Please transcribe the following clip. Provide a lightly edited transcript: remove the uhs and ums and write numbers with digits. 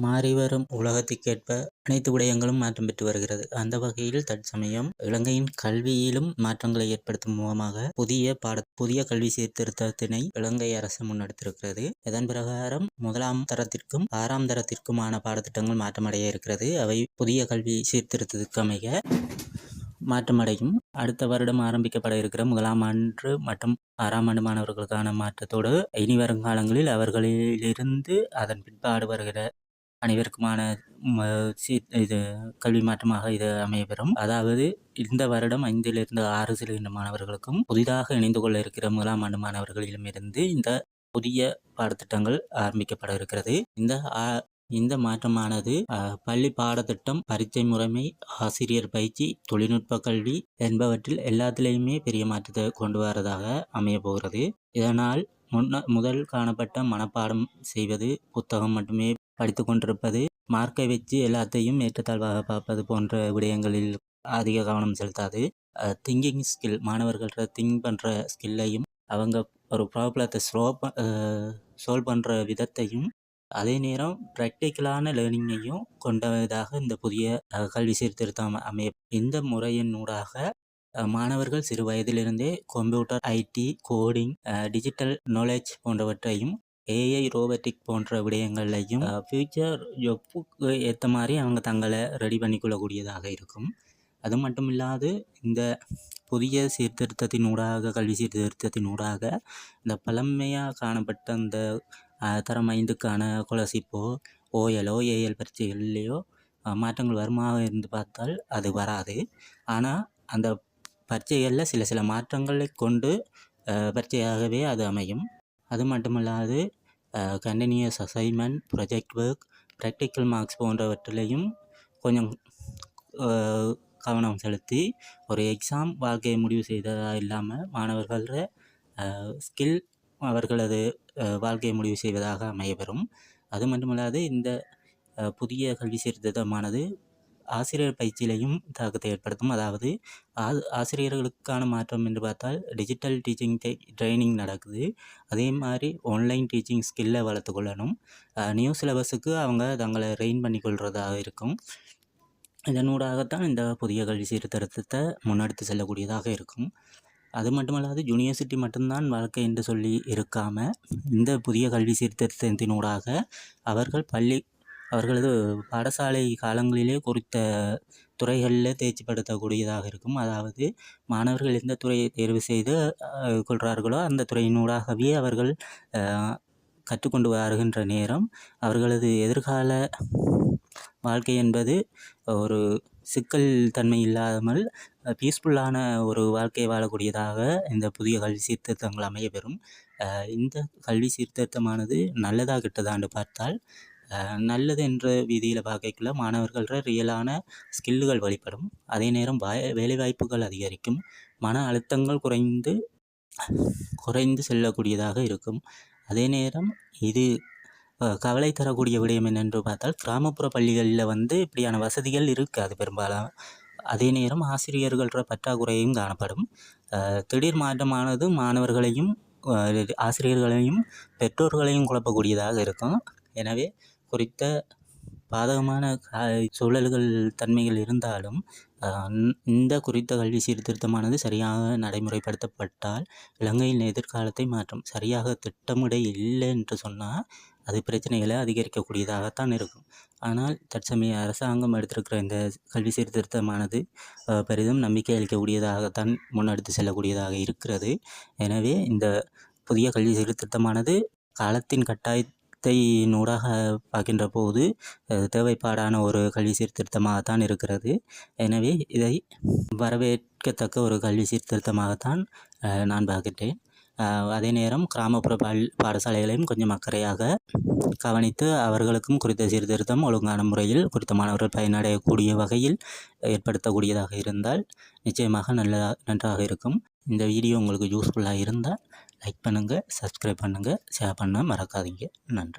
மாறிவரும் உலகத்திற்கேற்ப அனைத்து விடயங்களும் மாற்றம் பெற்று வருகிறது. அந்த வகையில் தற்சமயம் இலங்கையின் கல்வியிலும் மாற்றங்களை ஏற்படுத்தும் முகமாக புதிய கல்வி சீர்திருத்தத்தினை இலங்கை அரசு முன்னெடுத்திருக்கிறது. இதன் பிரகாரம் 1ஆம் தரத்திற்கும் 6ஆம் தரத்திற்குமான பாடத்திட்டங்கள் மாற்றமடைய இருக்கிறது. அவை புதிய கல்வி சீர்திருத்தத்துக்கு அமைய மாற்றமடையும். அடுத்த வருடம் ஆரம்பிக்கப்பட இருக்கிற 1ஆம் ஆண்டு மற்றும் 6ஆம் ஆண்டு மாணவர்களுக்கான மாற்றத்தோடு இனி வருங்காலங்களில் அவர்களிலிருந்து அதன் பிற்பாடு வருகிற அனைவருக்குமான இது கல்வி மாற்றமாக இது அமையப்பெறும். அதாவது இந்த வருடம் 5லிருந்து 6 செல்கின்ற மாணவர்களுக்கும் புதிதாக இணைந்து கொள்ள இருக்கிற 1ஆம் ஆண்டு மாணவர்களிடமிருந்து இந்த புதிய பாடத்திட்டங்கள் ஆரம்பிக்கப்பட இருக்கிறது. இந்த மாற்றமானது பள்ளி பாடத்திட்டம், பரீட்சை முறைமை, ஆசிரியர் பயிற்சி, தொழில்நுட்ப கல்வி என்பவற்றில் எல்லாத்திலையுமே பெரிய மாற்றத்தை கொண்டு வரதாக அமைய போகிறது. இதனால் முதல் காணப்பட்ட மனப்பாடம் செய்வது, புத்தகம் மட்டுமே படித்து கொண்டிருப்பது, மார்க்கை வச்சு எல்லாத்தையும் ஏற்றத்தாழ்வாக பார்ப்பது போன்ற விடயங்களில் அதிக கவனம் செலுத்தாது. திங்கிங் ஸ்கில், மாணவர்கள திங்க் பண்ணுற ஸ்கில்லையும் அவங்க ஒரு ப்ராப்ளத்தை சால்வ் பண்ணுற விதத்தையும் அதே நேரம் ப்ராக்டிக்கலான லேர்னிங்கையும் கொண்டதாக இந்த புதிய கல்வி சீர்திருத்தம் அமைய. இந்த முறையினூடாக மாணவர்கள் சிறு வயதிலிருந்தே computer, IT, coding, digital knowledge போன்றவற்றையும், ஏஐ, ரோபோட்டிக் போன்ற விடயங்களையும் ஃபியூச்சர் ஜொப்புக்கு ஏற்ற மாதிரி அவங்க தங்களை ரெடி பண்ணிக்கொள்ளக்கூடியதாக இருக்கும். அது மட்டும் இல்லாது இந்த புதிய சீர்திருத்தத்தினூடாக, கல்வி சீர்திருத்தத்தினூடாக இந்த பழமையாக காணப்பட்ட அந்த தரம் 5க்கான ஸ்காலர்ஷிப்போ, ஓஎலோ, ஏஎல் பரீட்சைகள்லேயோ மாற்றங்கள் வருமாக இருந்து பார்த்தால் அது வராது. ஆனால் அந்த பரீட்சைகளில் சில மாற்றங்களை கொண்டு பரீட்சையாகவே அது அமையும். அது மட்டுமல்லாது continuous assignment, project work, practical marks போன்றவற்றிலையும் கொஞ்சம் கவனம் செலுத்தி ஒரு எக்ஸாம் வாழ்க்கையை முடிவு செய்ததாக இல்லாமல் மாணவர்கள ஸ்கில் அவர்களது வாழ்க்கையை முடிவு செய்வதாக அமையப்பெறும். அது மட்டுமல்லாது இந்த புதிய கல்வி சீர்திருத்தமானது ஆசிரியர் பயிற்சியிலையும் தாக்கத்தை ஏற்படுத்தும். அதாவது ஆசிரியர்களுக்கான மாற்றம் என்று பார்த்தால் டிஜிட்டல் டீச்சிங் ட்ரைனிங் நடக்குது. அதே மாதிரி ஆன்லைன் டீச்சிங் ஸ்கில்லை வளர்த்து கொள்ளணும். நியூ சிலபஸுக்கு அவங்க தங்களை ரெயின் பண்ணி கொள்வதாக இருக்கும். இதனூடாகத்தான் இந்த புதிய கல்வி சீர்திருத்தத்தை முன்னெடுத்து செல்லக்கூடியதாக இருக்கும். அது மட்டுமல்லாது யூனிவர்சிட்டி மட்டும்தான் வாழ்க்கை என்று சொல்லி இருக்காமல், இந்த புதிய கல்வி சீர்திருத்தத்தினூடாக அவர்களது பாடசாலை காலங்களிலே குறித்த துறைகளில் தேர்ச்சிப்படுத்தக்கூடியதாக இருக்கும். அதாவது மாணவர்கள் எந்த துறையை தேர்வு செய்து கொள்கிறார்களோ அந்த துறையினூடாகவே அவர்கள் கற்றுக்கொண்டு வருகின்ற நேரம் அவர்களது எதிர்கால வாழ்க்கை என்பது ஒரு சிக்கல் தன்மை இல்லாமல் பீஸ்ஃபுல்லான ஒரு வாழ்க்கையை வாழக்கூடியதாக இந்த புதிய கல்வி சீர்திருத்தங்கள் அமையப்பெறும். இந்த கல்வி சீர்திருத்தமானது நல்லதாக கெட்டதான்னு பார்த்தால் நல்லது என்ற விதியில் பார்க்கக்குள்ள மாணவர்கள ரியலான ஸ்கில்லுகள் வெளிப்படும். அதே நேரம் வேலைவாய்ப்புகள் அதிகரிக்கும். மன அழுத்தங்கள் குறைந்து செல்லக்கூடியதாக இருக்கும். அதே நேரம் இது கவலை தரக்கூடிய விடயம் என்னென்று பார்த்தால் கிராமப்புற பள்ளிகளில் இப்படியான வசதிகள் இருக்காது பெரும்பாலும். அதே நேரம் ஆசிரியர்கள பற்றாக்குறையும் காணப்படும். திடீர் மாற்றமானது மாணவர்களையும் ஆசிரியர்களையும் பெற்றோர்களையும் குழப்பக்கூடியதாக இருக்கும். எனவே குறித்த பாதகமான சூழல்கள் தன்மைகள் இருந்தாலும் இந்த குறித்த கல்வி சீர்திருத்தமானது சரியாக நடைமுறைப்படுத்தப்பட்டால் இலங்கையின் எதிர்காலத்தை மாற்றும். சரியாக திட்டமிட இல்லை என்று சொன்னால் அது பிரச்சனைகளை அதிகரிக்கக்கூடியதாகத்தான் இருக்கும். ஆனால் தற்சமய அரசாங்கம் எடுத்திருக்கிற இந்த கல்வி சீர்திருத்தமானது பெரிதும் நம்பிக்கை அளிக்கக்கூடியதாகத்தான் முன்னெடுத்து செல்லக்கூடியதாக இருக்கிறது. எனவே இந்த புதிய கல்வி சீர்திருத்தமானது காலத்தின் கட்டாயத்தினூடாக பார்க்கின்ற போது தேவைப்பாடான ஒரு கல்வி சீர்திருத்தமாகத்தான் இருக்கிறது. எனவே இதை வரவேற்கத்தக்க ஒரு கல்வி சீர்திருத்தமாகத்தான் நான் பார்க்கின்றேன். அதே நேரம் கிராமப்புற பாடசாலைகளையும் கொஞ்சம் அக்கறையாக கவனித்து அவர்களுக்கும் குறித்த சீர்திருத்தம் ஒழுங்கான முறையில் குறித்த மாணவர்கள் பயனடையக்கூடிய வகையில் ஏற்படுத்தக்கூடியதாக இருந்தால் நிச்சயமாக நன்றாக இருக்கும். இந்த வீடியோ உங்களுக்கு யூஸ்ஃபுல்லாக இருந்தால் லைக் பண்ணுங்கள், சப்ஸ்கிரைப் பண்ணுங்கள், ஷேர் பண்ண மறக்காதீங்க. நன்றி.